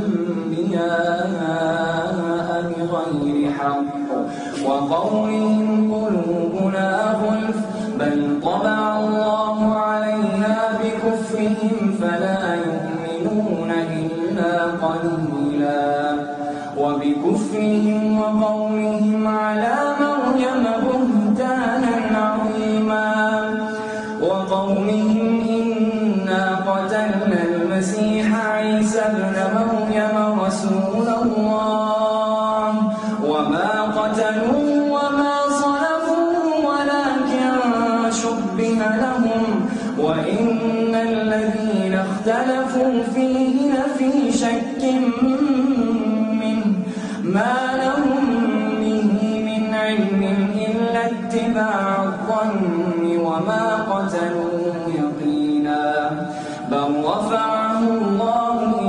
الأنبياء بغير حق وقولهم قلوبنا غلف بل طبع الله عليها بكفرهم فلا يؤمنون إلا قليلا وبكفرهم وقولهم على مريم بهتانا عظيما وقولهم إنا قتلنا المسيح عيسى ابن مريم رسول الله وما قتلوه وما صلبوه ولكن شبه لهم وإن الذين اختلفوا فيه لفي شك منه ما لهم به من علم إلا اتباع الظن وما قتلوه يقينا بل رفعه الله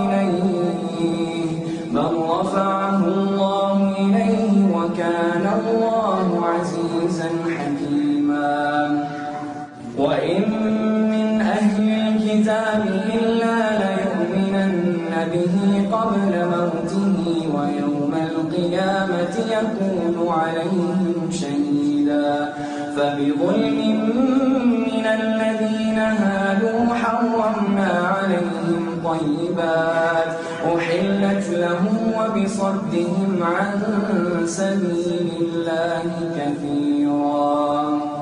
إليه وكان الله عزيزا حكيما وإن من أهل الكتاب إلا ليؤمنن به قبل موته ويوم القيامة يكون عليهم شهيدا فبظلم من الذين هادوا حرمنا عليهم طيبات أحلت لهم وبصدهم عن سبيل الله كثيرا